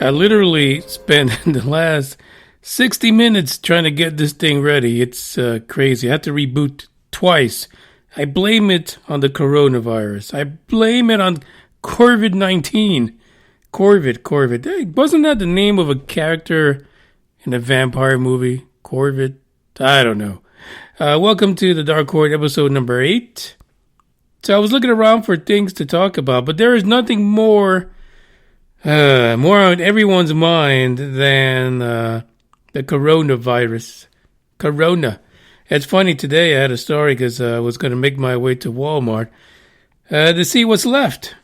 I literally spent the last 60 minutes trying to get this thing ready. It's crazy. I had to reboot twice. I blame it on the coronavirus. I blame it on COVID-19. Corvid. Hey, wasn't that the name of a character in a vampire movie? Corvid? I don't know. Welcome to the Dark Horde, episode number 8. So I was looking around for things to talk about, but there is nothing more on everyone's mind than the coronavirus. Corona. It's funny, today I had a story because I was going to make my way to Walmart to see what's left.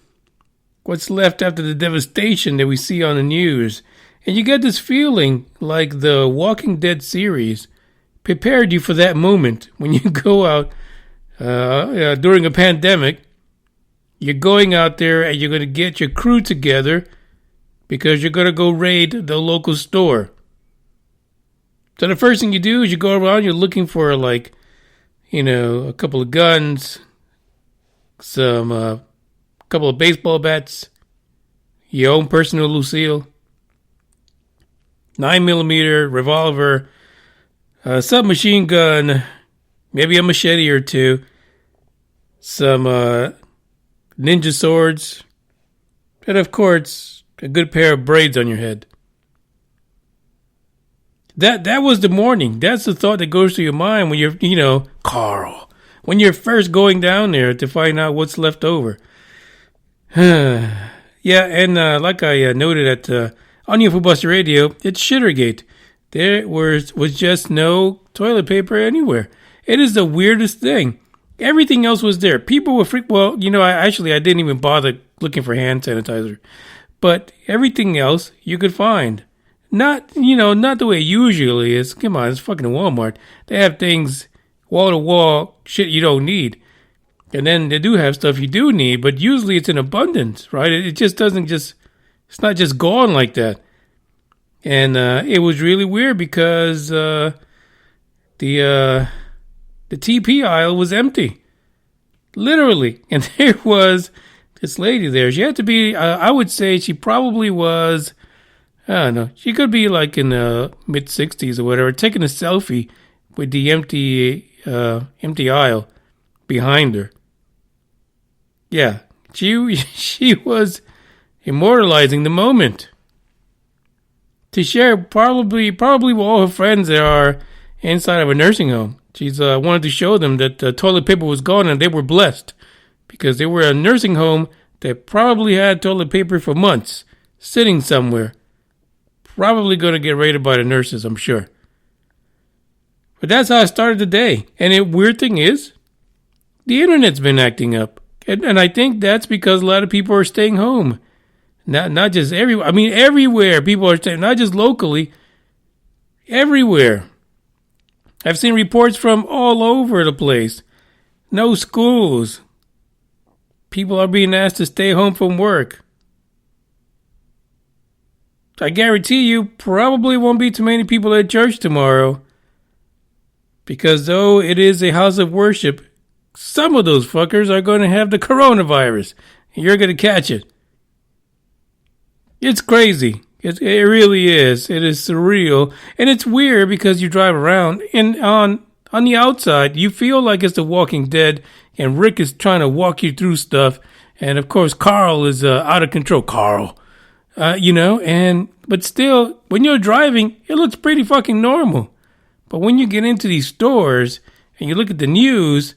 What's left after the devastation that we see on the news. And you get this feeling like the Walking Dead series prepared you for that moment when you go out during a pandemic. You're going out there and you're going to get your crew together because you're going to go raid the local store. So the first thing you do is you go around, you're looking for a couple of guns, some couple of baseball bats, your own personal Lucille, 9mm revolver, submachine gun, maybe a machete or two, some ninja swords, and of course, a good pair of braids on your head. That was the morning. That's the thought that goes through your mind when you're, Carl, when you're first going down there to find out what's left over. Yeah, and like I noted at Onion for Buster Radio, it's Shittergate. There was just no toilet paper anywhere. It is the weirdest thing. Everything else was there. People were Well, I didn't even bother looking for hand sanitizer. But everything else you could find. Not the way it usually is. Come on, it's fucking Walmart. They have things wall-to-wall shit you don't need. And then they do have stuff you do need, but usually it's in abundance, right? It just doesn't it's not just gone like that. And it was really weird because the TP aisle was empty. Literally. And there was this lady there. She had to be, I would say she probably was, I don't know, she could be like in the mid-60s or whatever, taking a selfie with the empty aisle behind her. Yeah, she was immortalizing the moment to share probably with all her friends that are inside of a nursing home. She's wanted to show them that the toilet paper was gone and they were blessed because they were a nursing home that probably had toilet paper for months sitting somewhere. Probably going to get raided by the nurses, I'm sure. But that's how I started the day. And the weird thing is, the internet's been acting up. And I think that's because a lot of people are staying home. Not just everywhere. I mean, everywhere people are staying, not just locally. Everywhere. I've seen reports from all over the place. No schools. People are being asked to stay home from work. I guarantee you probably won't be too many people at church tomorrow. Because though it is a house of worship, some of those fuckers are going to have the coronavirus. And you're going to catch it. It's crazy. It really is. It is surreal. And it's weird because you drive around and on the outside, you feel like it's The Walking Dead and Rick is trying to walk you through stuff. And of course, Carl is out of control. Carl. But still, when you're driving, it looks pretty fucking normal. But when you get into these stores and you look at the news,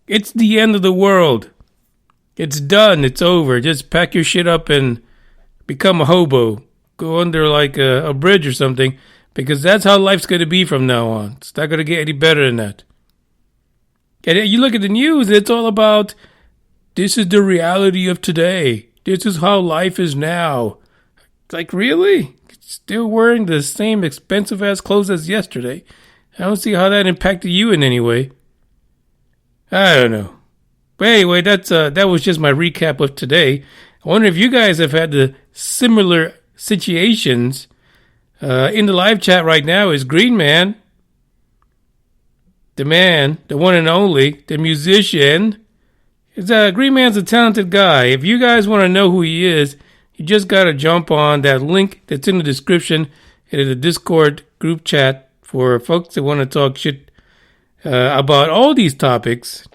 it's the end of the world. It's done. It's over. Just pack your shit up and become a hobo. Go under like a bridge or something, because that's how life's going to be from now on. It's not going to get any better than that. And you look at the news, it's all about, this is the reality of today. This is how life is now. It's like, really? Still wearing the same expensive-ass clothes as yesterday. I don't see how that impacted you in any way. I don't know. But anyway, that was just my recap of today. I wonder if you guys have had the similar situations. In the live chat right now is Green Man. The man, the one and only, the musician. Green Man's a talented guy. If you guys want to know who he is, you just got to jump on that link that's in the description. It is a Discord group chat for folks that want to talk shit about all these topics.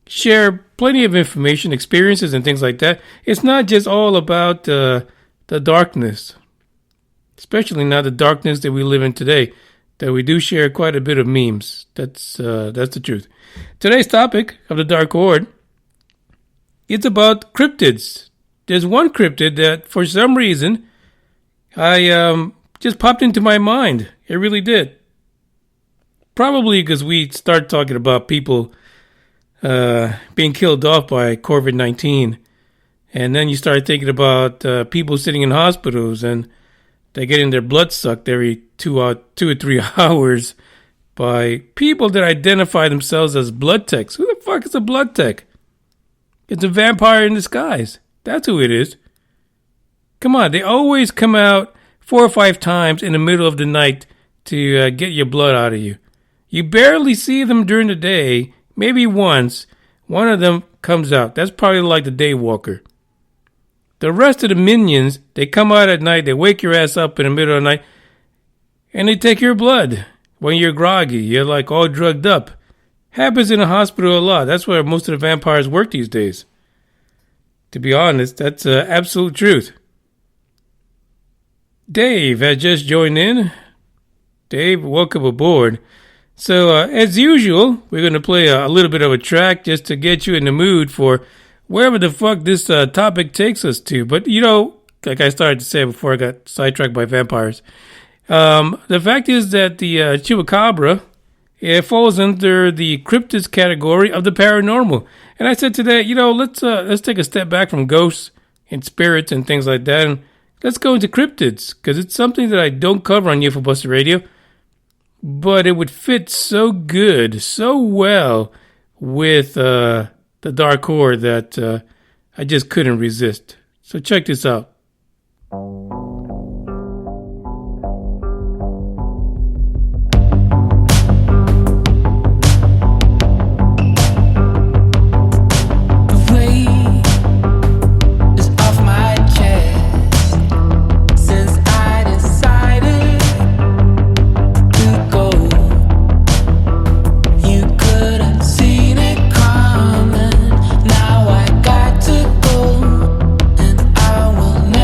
Share plenty of information, experiences, and things like that. It's not just all about the darkness, especially not the darkness that we live in today, that we do share quite a bit of memes. That's the truth. Today's topic of the Dark Horde, it's about cryptids. There's one cryptid that, for some reason, I just popped into my mind. It really did. Probably because we start talking about people being killed off by COVID-19. And then you start thinking about people sitting in hospitals and they're getting their blood sucked every 2 or 3 hours by people that identify themselves as blood techs. Who the fuck is a blood tech? It's a vampire in disguise. That's who it is. Come on, they always come out 4 or 5 times in the middle of the night to get your blood out of you. You barely see them during the day. Maybe once, one of them comes out. That's probably like the day walker. The rest of the minions, they come out at night, they wake your ass up in the middle of the night, and they take your blood when you're groggy. You're like all drugged up. Happens in a hospital a lot. That's where most of the vampires work these days. To be honest, that's absolute truth. Dave has just joined in. Dave, welcome aboard. So, as usual, we're going to play a little bit of a track just to get you in the mood for wherever the fuck this topic takes us to. But, you know, like I started to say before I got sidetracked by vampires, the fact is that the chupacabra, it falls under the cryptids category of the paranormal. And I said today, you know, let's take a step back from ghosts and spirits and things like that, and let's go into cryptids, because it's something that I don't cover on UFO Buster Radio. But it would fit so good, so well with the Dark Horde that I just couldn't resist. So check this out. Now I got to go, and I will never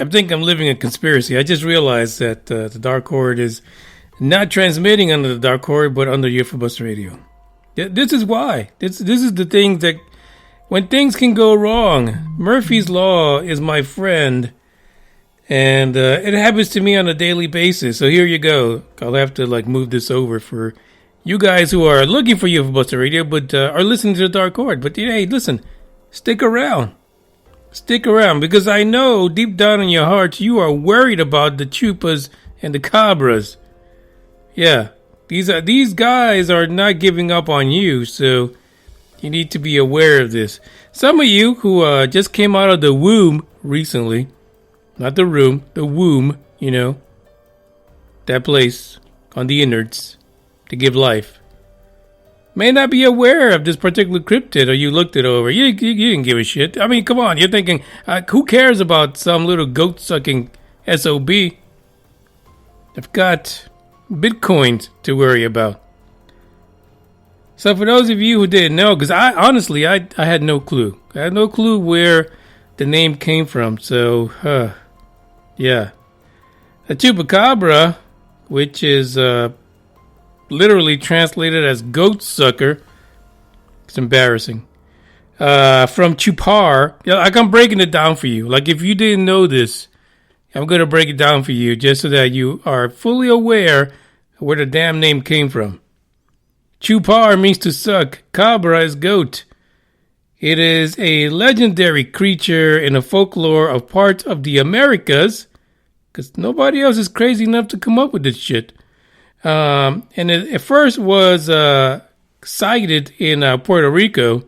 I think I'm living a conspiracy. I just realized that the Dark Horde is not transmitting under the Dark Horde, but under UFOBus Radio. This is why. This is the thing that when things can go wrong, Murphy's Law is my friend, and it happens to me on a daily basis. So here you go. I'll have to move this over for you guys who are looking for UFOBus Radio, but are listening to the Dark Horde. But hey, listen, stick around. Stick around, because I know deep down in your hearts you are worried about the chupas and the cabras. Yeah, these guys are not giving up on you, so you need to be aware of this. Some of you who just came out of the womb recently, not the room, the womb, that place on the innards to give life, may not be aware of this particular cryptid, or you looked it over. You didn't give a shit. I mean, come on. You're thinking, who cares about some little goat-sucking SOB? I've got Bitcoins to worry about. So for those of you who didn't know, because I had no clue. I had no clue where the name came from. So, yeah. A chupacabra, which is literally translated as goat sucker. It's embarrassing. From chupar. I'm breaking it down for you. If you didn't know this, I'm going to break it down for you just so that you are fully aware of where the damn name came from. Chupar means to suck. Cabra is goat. It is a legendary creature in the folklore of parts of the Americas, because nobody else is crazy enough to come up with this shit. And it first was sighted in Puerto Rico.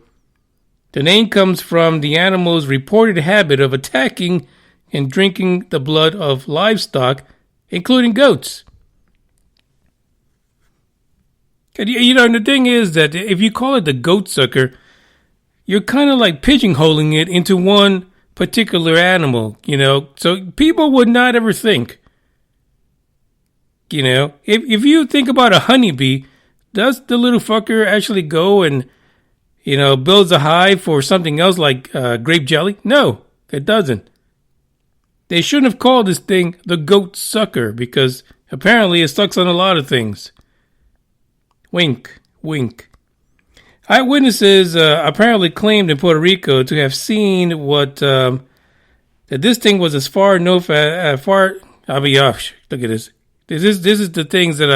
The name comes from the animal's reported habit of attacking and drinking the blood of livestock, including goats. And, the thing is that if you call it the goat sucker, you're kind of pigeonholing it into one particular animal, So people would not ever think. If you think about a honeybee, does the little fucker actually go and, builds a hive for something else like grape jelly? No, it doesn't. They shouldn't have called this thing the goat sucker, because apparently it sucks on a lot of things. Wink, wink. Eyewitnesses apparently claimed in Puerto Rico to have seen that this thing was as far north as look at this. This is the things that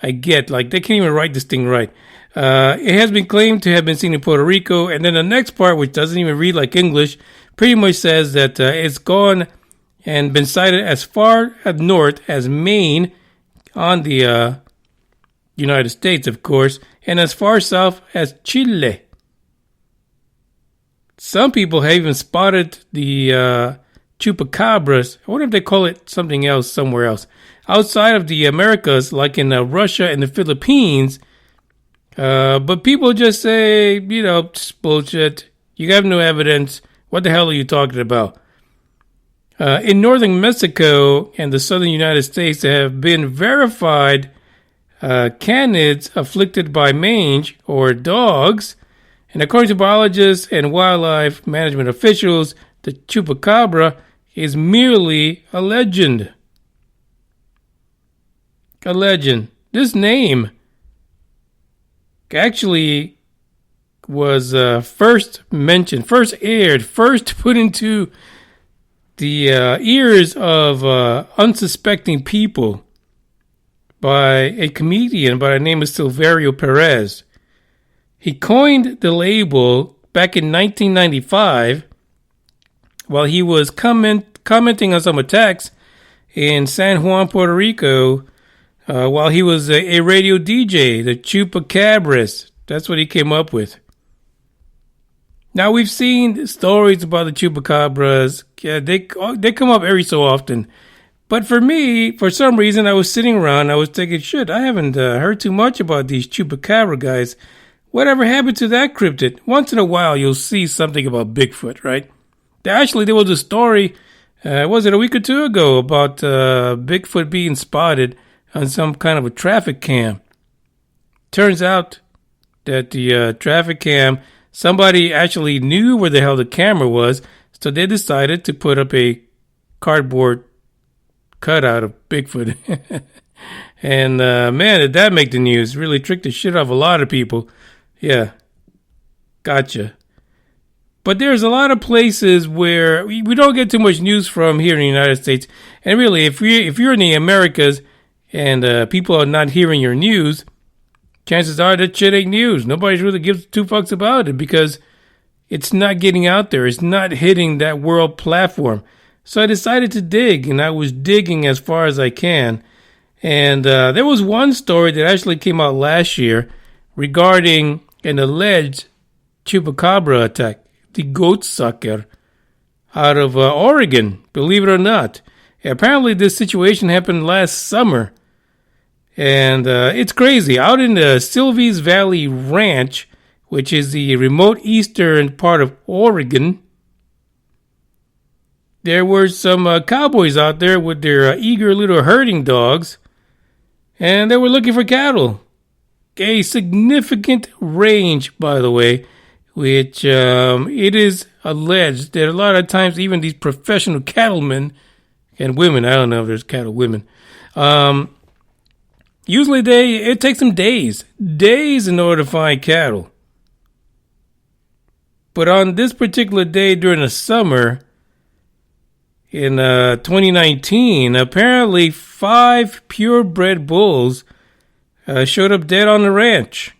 I get. They can't even write this thing right. It has been claimed to have been seen in Puerto Rico. And then the next part, which doesn't even read like English, pretty much says that it's gone and been sighted as far north as Maine on the United States, of course, and as far south as Chile. Some people have even spotted the chupacabras. I wonder if they call it something else somewhere else. Outside of the Americas, like in Russia and the Philippines. But people just say, it's bullshit. You have no evidence. What the hell are you talking about? In northern Mexico and the southern United States, there have been verified canids afflicted by mange, or dogs. And according to biologists and wildlife management officials, the chupacabra is merely a legend. A legend. This name actually was first mentioned, first aired, first put into the ears of unsuspecting people by a comedian by the name of Silverio Perez. He coined the label back in 1995 while he was commenting on some attacks in San Juan, Puerto Rico, while he was a radio DJ, the chupacabras. That's what he came up with. Now, we've seen stories about the chupacabras. Yeah, they come up every so often. But for me, for some reason, I was sitting around, I was thinking, shit, I haven't heard too much about these chupacabra guys. Whatever happened to that cryptid? Once in a while, you'll see something about Bigfoot, right? Actually, there was a story, was it a week or two ago, about Bigfoot being spotted on some kind of a traffic cam. Turns out that the traffic cam, somebody actually knew where the hell the camera was, so they decided to put up a cardboard cutout of Bigfoot. And man, did that make the news. Really tricked the shit out of a lot of people. Yeah, gotcha. But there's a lot of places where we don't get too much news from here in the United States. And really, if you're in the Americas and people are not hearing your news, chances are that shit ain't news. Nobody really gives two fucks about it because it's not getting out there. It's not hitting that world platform. So I decided to dig, and I was digging as far as I can. And there was one story that actually came out last year regarding an alleged chupacabra attack, the goat sucker, out of Oregon, believe it or not. Apparently this situation happened last summer. And it's crazy. Out in the Silvies Valley Ranch, which is the remote eastern part of Oregon, there were some cowboys out there with their eager little herding dogs, and they were looking for cattle. A significant range, by the way, which it is alleged that a lot of times even these professional cattlemen and women, I don't know if there's cattle women, usually it takes them days in order to find cattle. But on this particular day during the summer, in 2019, apparently 5 purebred bulls showed up dead on the ranch.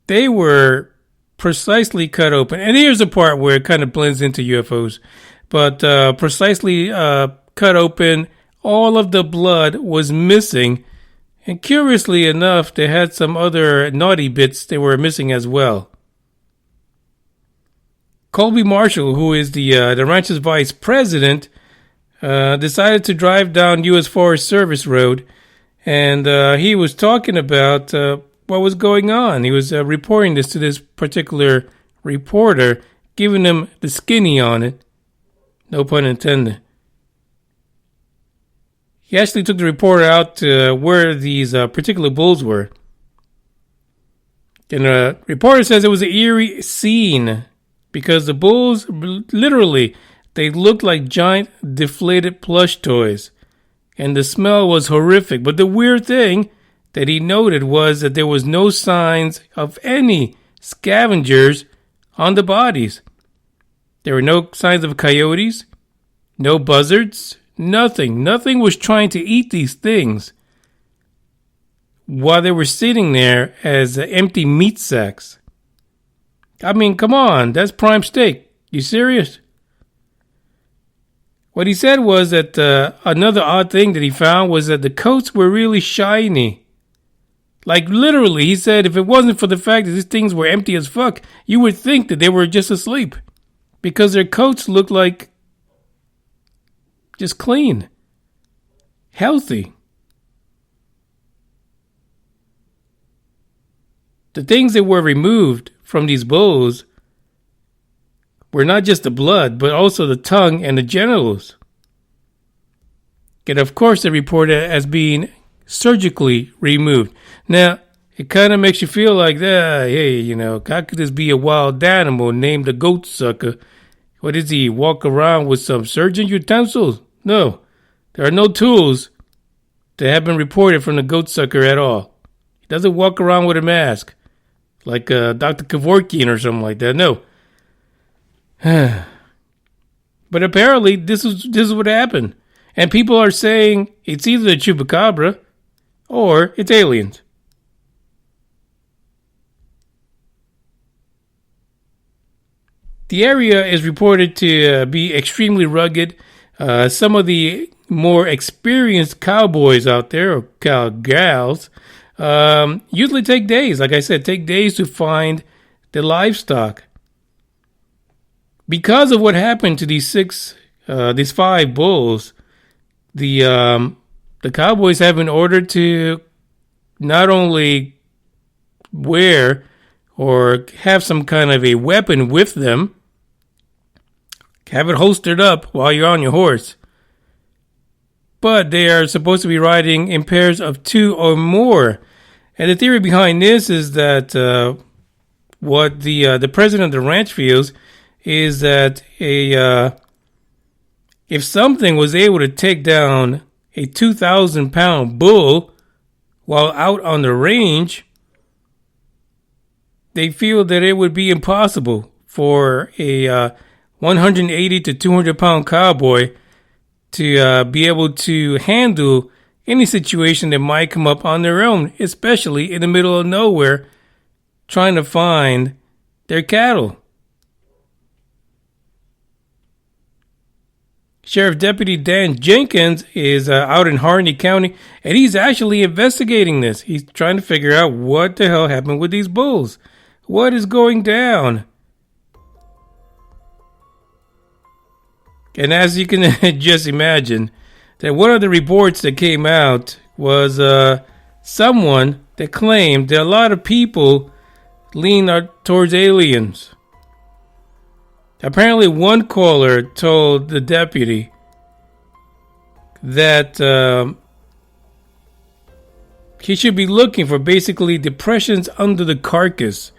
They were precisely cut open. And here's the part where it kind of blends into UFOs. But precisely cut open, all of the blood was missing. And curiously enough, they had some other naughty bits they were missing as well. Colby Marshall, who is the ranch's vice president, decided to drive down U.S. Forest Service Road, and he was talking about what was going on. He was reporting this to this particular reporter, giving him the skinny on it. No pun intended. He actually took the reporter out to where these particular bulls were. And the reporter says it was an eerie scene because the bulls, literally, they looked like giant deflated plush toys. And the smell was horrific. But the weird thing that he noted was that there was no signs of any scavengers on the bodies. There were no signs of coyotes, no buzzards, nothing. Nothing was trying to eat these things while they were sitting there as empty meat sacks. I mean, come on, that's prime steak. You serious? What he said was that another odd thing that he found was that the coats were really shiny. Like literally, he said if it wasn't for the fact that these things were empty as fuck, you would think that they were just asleep. Because their coats looked like just clean. Healthy. The things that were removed from these bulls were not just the blood, but also the tongue and the genitals. And of course, they reported it as being surgically removed. Now, it kind of makes you feel like, hey, you know, how could this be a wild animal named a goat sucker? What does he walk around with some surgeon utensils? No, there are no tools that have been reported from the goat sucker at all. He doesn't walk around with a mask like Dr. Kevorkian or something like that. No. But apparently this is what happened. And people are saying it's either a chupacabra or it's aliens. The area is reported to be extremely rugged. Some of the more experienced cowboys out there, or cowgals, usually take days. Like I said, take days to find the livestock. Because of what happened to these 5 bulls, the cowboys have been ordered to not only wear or have some kind of a weapon with them, have it holstered up while you're on your horse, but they are supposed to be riding in pairs of 2 or more. And the theory behind this is that what the president of the ranch feels is that if something was able to take down a 2,000-pound bull while out on the range, they feel that it would be impossible for a 180 to 200-pound cowboy to be able to handle any situation that might come up on their own, especially in the middle of nowhere, trying to find their cattle. Sheriff Deputy Dan Jenkins is out in Horde County, and he's actually investigating this. He's trying to figure out what the hell happened with these bulls. What is going down? And as you can just imagine, that one of the reports that came out was someone that claimed that a lot of people lean towards aliens. Apparently, one caller told the deputy that he should be looking for basically depressions under the carcass.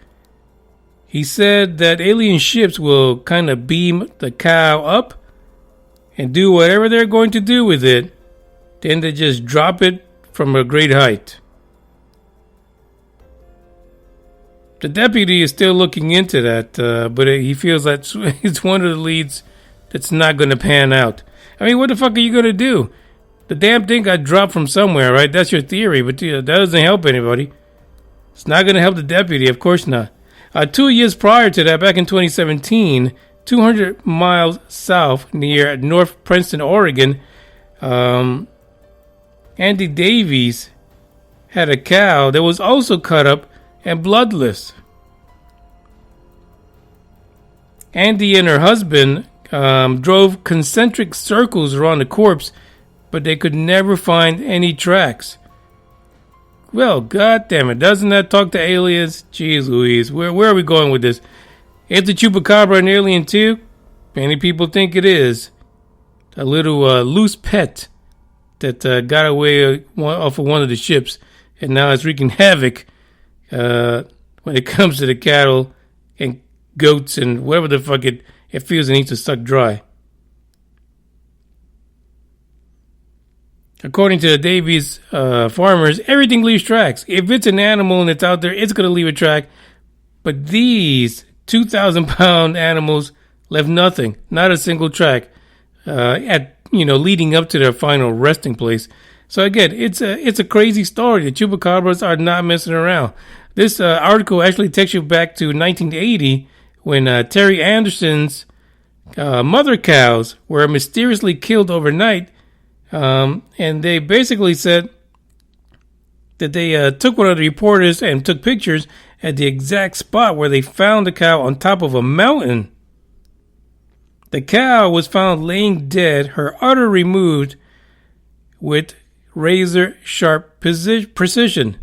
He said that alien ships will kind of beam the cow up and do whatever they're going to do with it. Then they just drop it from a great height. The deputy is still looking into that, but he feels that it's one of the leads that's not going to pan out. I mean, what the fuck are you going to do? The damn thing got dropped from somewhere, right? That's your theory, but that doesn't help anybody. It's not going to help the deputy, of course not. 2 years prior to that, back in 2017, 200 miles south near North Princeton, Oregon, Andy Davies had a cow that was also cut up and bloodless. Andy and her husband drove concentric circles around the corpse, but they could never find any tracks. Well, goddammit, doesn't that talk to aliens? Jeez Louise, where are we going with this? Is the chupacabra an alien too? Many people think it is. A little loose pet that got away off of one of the ships, and now it's wreaking havoc when it comes to the cattle and goats and whatever the fuck it feels it needs to suck dry. According to the Davies farmers, everything leaves tracks. If it's an animal and it's out there, it's going to leave a track. But these 2,000-pound animals left nothing, not a single track, leading up to their final resting place. So again, it's a crazy story. The chupacabras are not messing around. This article actually takes you back to 1980 when Terry Anderson's mother cows were mysteriously killed overnight. And they basically said that they took one of the reporters and took pictures at the exact spot where they found the cow on top of a mountain. The cow was found laying dead, her udder removed with razor-sharp precision.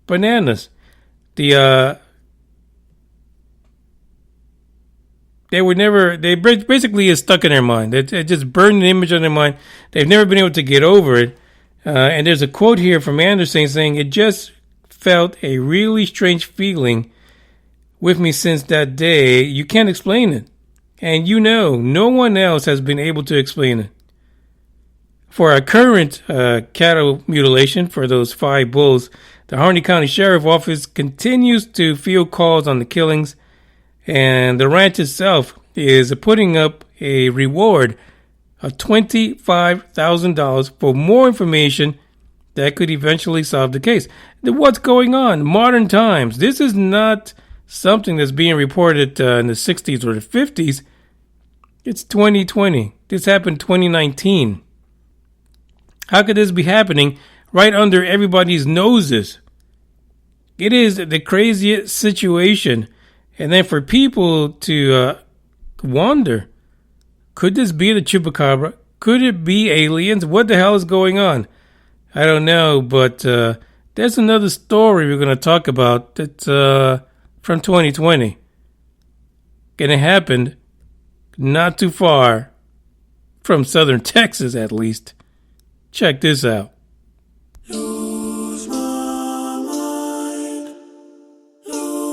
Bananas. They basically is stuck in their mind. It just burned an image on their mind. They've never been able to get over it. And there's a quote here from Anderson saying, "It just felt a really strange feeling with me since that day. You can't explain it. And no one else has been able to explain it." For our current cattle mutilation for those 5 bulls, the Horde County Sheriff Office continues to field calls on the killings, and the ranch itself is putting up a reward of $25,000 for more information that could eventually solve the case. What's going on? Modern times. This is not something that's being reported in the 60s or the 50s. It's 2020. This happened 2019. How could this be happening right under everybody's noses? It is the craziest situation. And then for people to wonder, could this be the chupacabra? Could it be aliens? What the hell is going on? I don't know, but there's another story we're going to talk about that's from 2020. And it happened not too far from southern Texas, at least. Check this out. Lose my mind. Lose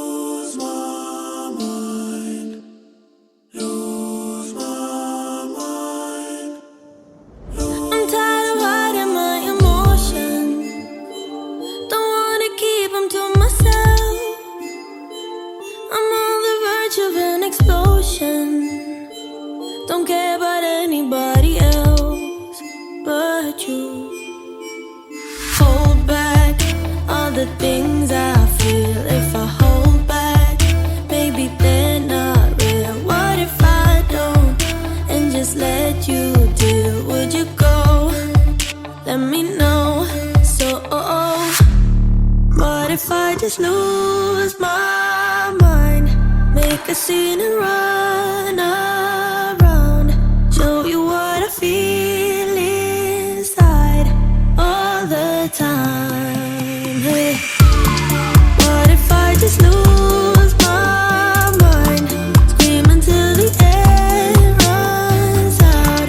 just lose my mind? Make a scene and run around. Show you what I feel inside all the time. Hey, what if I just lose my mind? Scream until the air runs out.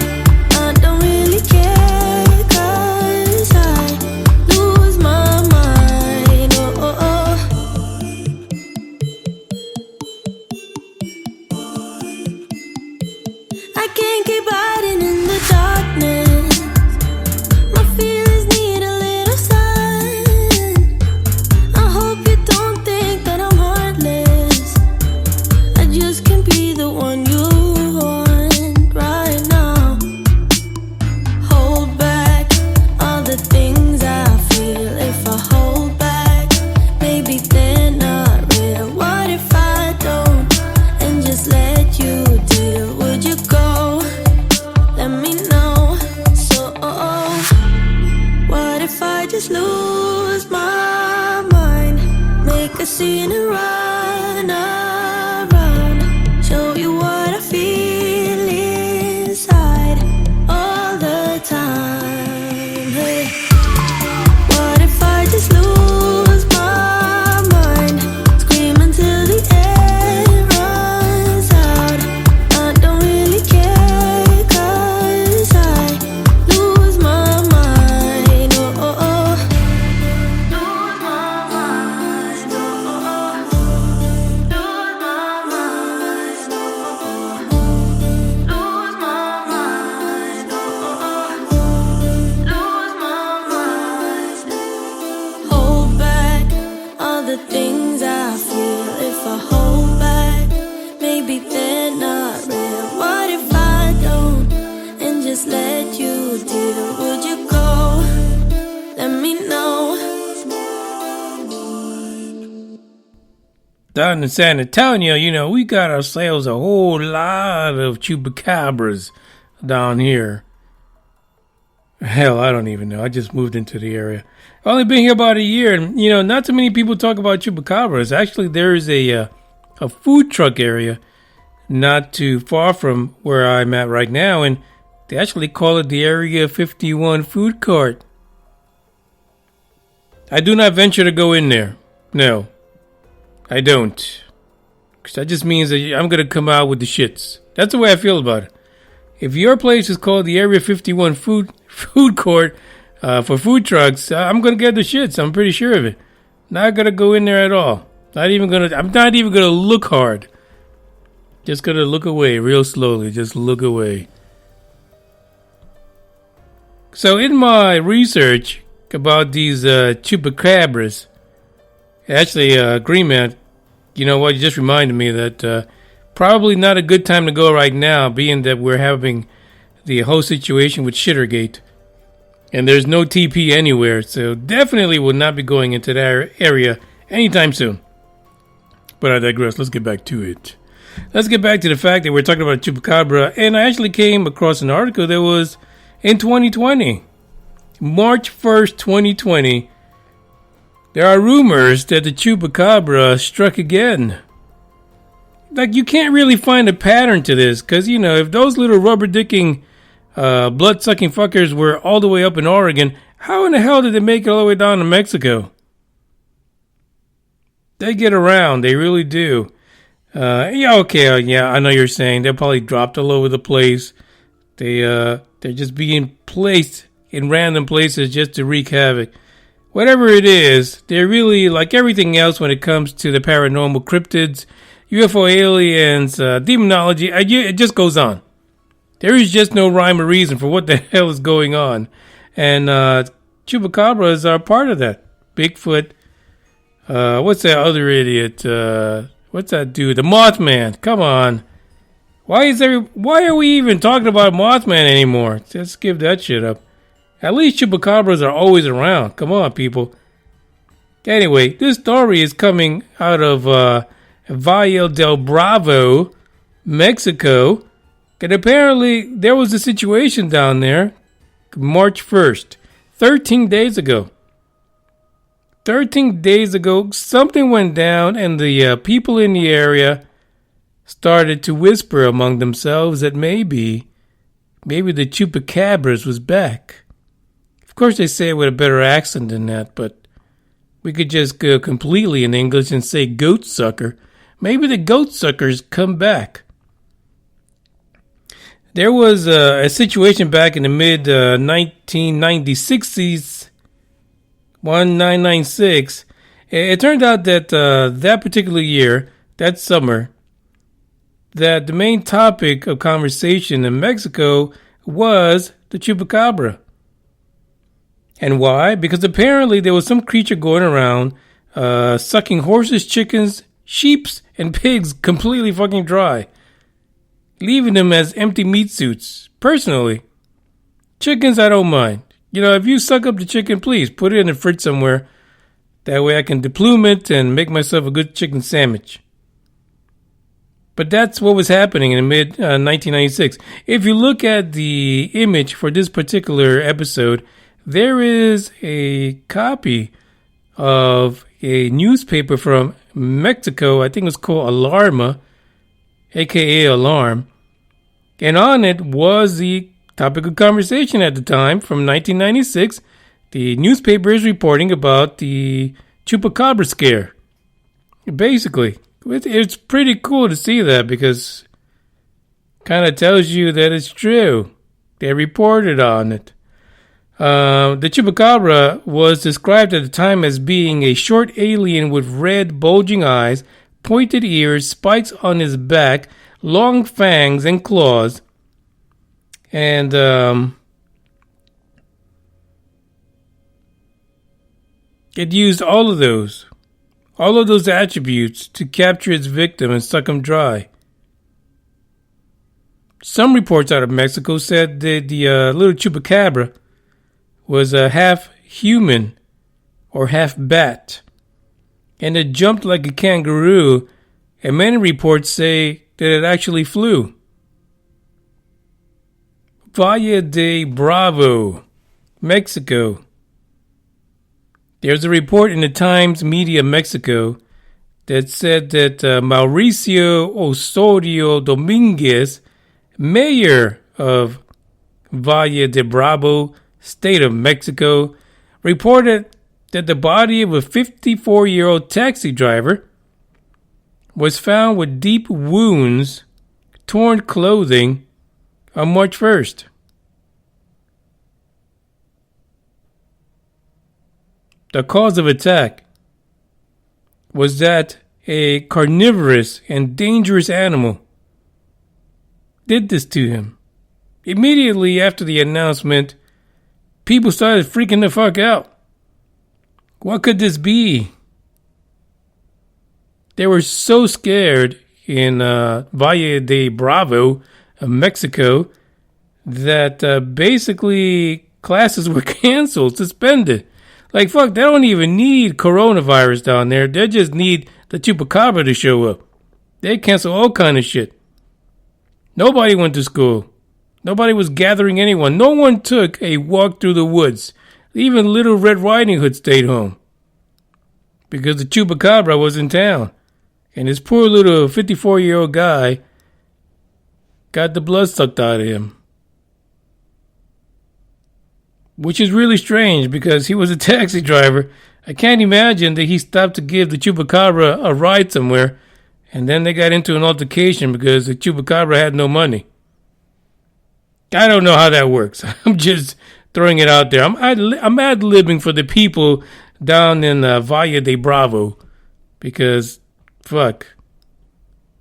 I don't really care, 'cause I lose my mind. Oh, oh, oh. I can't keep hiding in the darkness. My feelings need a little sun. I hope you don't think that I'm heartless. I just can't be the one you want right now. Hold back all the things I feel. If I hold back, maybe they're not real. What if I don't and just let you deal? Would you go? Let me know. So, what if I just lose my mind? Make a scene and run around. Show you what I feel inside all the time. Hey, what if I just lose my mind? Scream until the air runs out. I don't really care, 'cause I lose my mind. Oh, oh, oh. Lose my mind. Oh, oh, oh. Lose my mind. Oh, oh, oh. Lose my mind. Oh, oh, oh. Lose my mind. Hold back all the things I feel. If I hold back, maybe they're not real. What if I don't and just let you deal? Would you go? Let me know. Down in San Antonio, we got ourselves a whole lot of chupacabras down here. Hell, I don't even know. I just moved into the area. I've only been here about a year, and not too many people talk about chupacabras. Actually, there is a food truck area not too far from where I'm at right now, and they actually call it the Area 51 food court. I do not venture to go in there. No, I don't. Because that just means that I'm going to come out with the shits. That's the way I feel about it. If your place is called the Area 51 food court for food trucks, I'm going to get the shits. I'm pretty sure of it. Not going to go in there at all. I'm not even going to look hard. Just going to look away real slowly. Just look away. So in my research about these chupacabras, actually, Greenman, you know what? You just reminded me that probably not a good time to go right now, being that we're having the whole situation with Shittergate. And there's no TP anywhere, so definitely will not be going into that area anytime soon. But I digress. Let's get back to it. Let's get back to the fact that we're talking about Chupacabra. And I actually came across an article that was in 2020. March 1st, 2020. There are rumors that the Chupacabra struck again. Like, you can't really find a pattern to this. Because, if those little rubber-dicking, blood-sucking fuckers were all the way up in Oregon, how in the hell did they make it all the way down to Mexico? They get around. They really do. I know you're saying they're probably dropped all over the place. They're just being placed in random places just to wreak havoc. Whatever it is, they're really like everything else when it comes to the paranormal, cryptids, UFO aliens, demonology. It just goes on. There is just no rhyme or reason for what the hell is going on. And chupacabras are part of that. Bigfoot. What's that other idiot? What's that dude? The Mothman. Come on. Why are we even talking about Mothman anymore? Just give that shit up. At least chupacabras are always around. Come on, people. Anyway, this story is coming out of Valle del Bravo, Mexico. And apparently there was a situation down there March 1st, 13 days ago. 13 days ago, something went down and the people in the area started to whisper among themselves that maybe the chupacabras was back. Of course, they say it with a better accent than that, but we could just go completely in English and say goat sucker. Maybe the goat suckers come back. There was a situation back in the mid 1996s, 1996. It turned out that that particular year, that summer, that the main topic of conversation in Mexico was the chupacabra. And why? Because apparently there was some creature going around sucking horses, chickens, sheeps, and pigs completely fucking dry, leaving them as empty meat suits. Personally, chickens I don't mind. You know, if you suck up the chicken, please put it in the fridge somewhere. That way I can deplume it and make myself a good chicken sandwich. But that's what was happening in the mid 1996. If you look at the image for this particular episode, there is a copy of a newspaper from Mexico. I think it was called Alarma, aka Alarm. And on it was the topic of conversation at the time from 1996. The newspaper is reporting about the chupacabra scare. Basically, it's pretty cool to see that because it kind of tells you that it's true. They reported on it. The chupacabra was described at the time as being a short alien with red, bulging eyes, pointed ears, spikes on his back, long fangs and claws. And it used all of those attributes to capture its victim and suck him dry. Some reports out of Mexico said that the little chupacabra was half human or half bat, and it jumped like a kangaroo, and many reports say that it actually flew. Valle de Bravo, Mexico. There's a report in the Times Media Mexico that said that Mauricio Osorio Dominguez, mayor of Valle de Bravo, state of Mexico, reported that the body of a 54-year-old taxi driver was found with deep wounds, torn clothing on March 1st. The cause of attack was that a carnivorous and dangerous animal did this to him. Immediately after the announcement, people started freaking the fuck out. What could this be? They were so scared in Valle de Bravo, Mexico, that basically classes were canceled, suspended. Like, fuck, they don't even need coronavirus down there. They just need the chupacabra to show up. They cancel all kind of shit. Nobody went to school. Nobody was gathering anyone. No one took a walk through the woods. Even Little Red Riding Hood stayed home. Because the chupacabra was in town. And this poor little 54-year-old guy got the blood sucked out of him. Which is really strange because he was a taxi driver. I can't imagine that he stopped to give the chupacabra a ride somewhere, and then they got into an altercation because the chupacabra had no money. I don't know how that works. I'm just throwing it out there. I'm ad-libbing for the people down in Valle de Bravo because, fuck,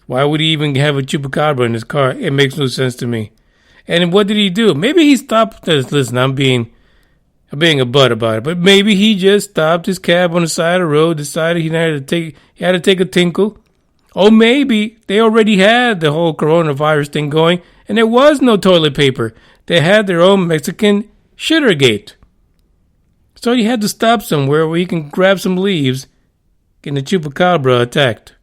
why would he even have a chupacabra in his car? It makes no sense to me. And what did he do? Maybe he stopped. Listen, I'm being a butt about it, but maybe he just stopped his cab on the side of the road, decided he had to take a tinkle. Or maybe they already had the whole coronavirus thing going, and there was no toilet paper. They had their own Mexican shittergate. So he had to stop somewhere where he can grab some leaves, get the chupacabra attacked.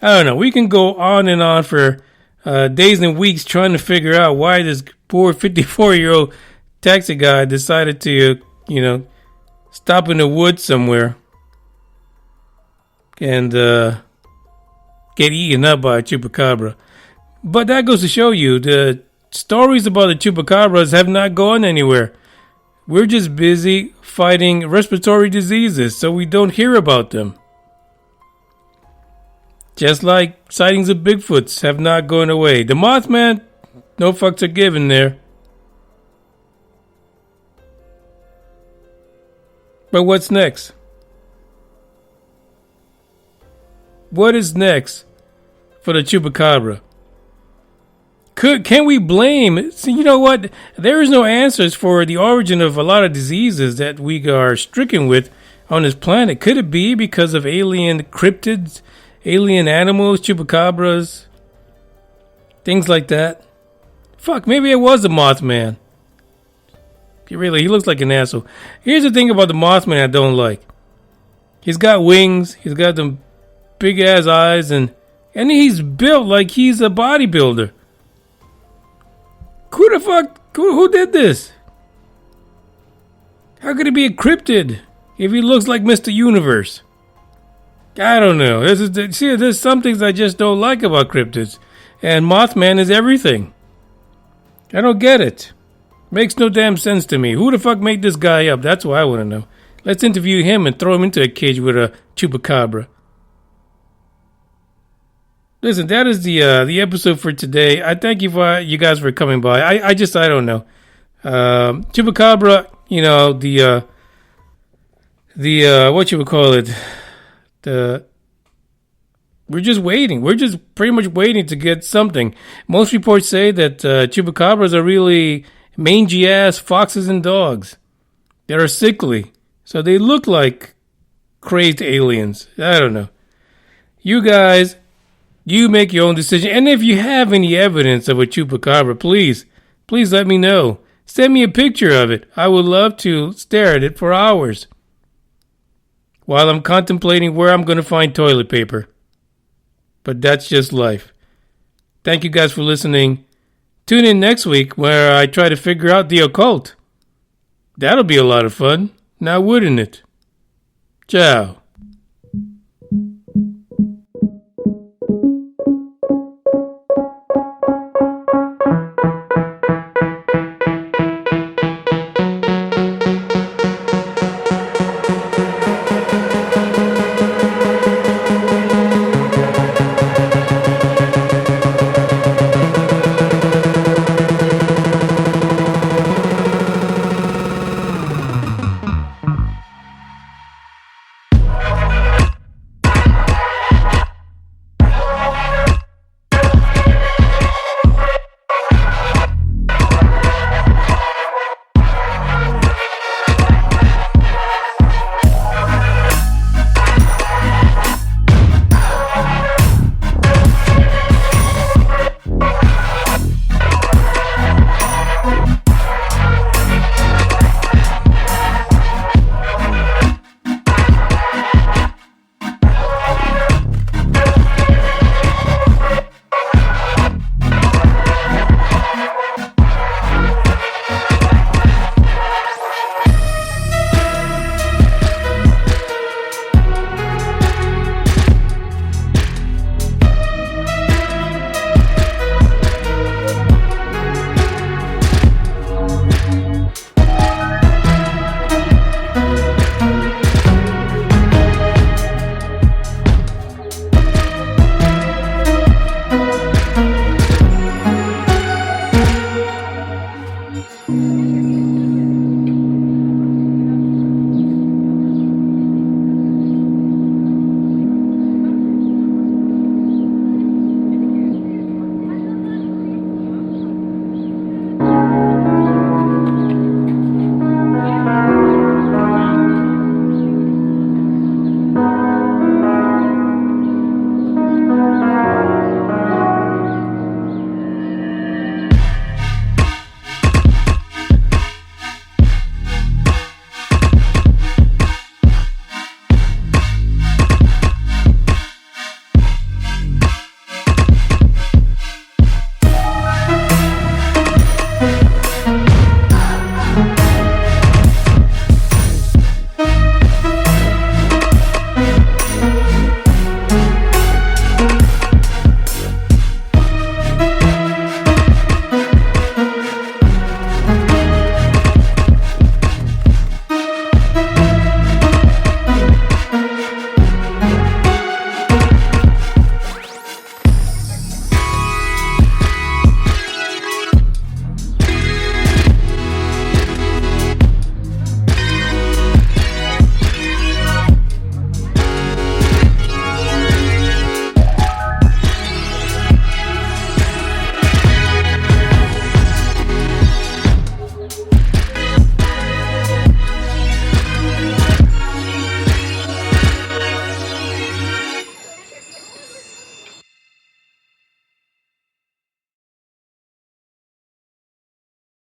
I don't know. We can go on and on for days and weeks trying to figure out why this poor 54-year-old taxi guy decided to, stop in the woods somewhere and get eaten up by a chupacabra. But that goes to show you the stories about the chupacabras have not gone anywhere. We're just busy fighting respiratory diseases, so we don't hear about them. Just like sightings of Bigfoots have not gone away. The Mothman, no fucks are given there. But what's next? What is next for the chupacabra? Can we blame? See, you know what? There is no answers for the origin of a lot of diseases that we are stricken with on this planet. Could it be because of alien cryptids, alien animals, chupacabras, things like that? Fuck, maybe it was the Mothman. He looks like an asshole. Here's the thing about the Mothman I don't like. He's got wings. He's got them big ass eyes, and he's built like he's a bodybuilder. Who the fuck? Who did this? How could he be a cryptid if he looks like Mr. Universe? I don't know. There's some things I just don't like about cryptids, and Mothman is everything. I don't get it. Makes no damn sense to me. Who the fuck made this guy up? That's what I want to know. Let's interview him and throw him into a cage with a chupacabra. Listen, that is the episode for today. I thank you guys for coming by. I don't know. Chupacabra, you know, the what you would call it, we're just waiting. We're just pretty much waiting to get something. Most reports say that chupacabras are really mangy ass foxes and dogs that are sickly, so they look like crazed aliens. I don't know. You guys, you make your own decision. And if you have any evidence of a chupacabra, please let me know. Send me a picture of it. I would love to stare at it for hours while I'm contemplating where I'm going to find toilet paper. But that's just life. Thank you guys for listening. Tune in next week where I try to figure out the occult. That'll be a lot of fun. Now wouldn't it? Ciao.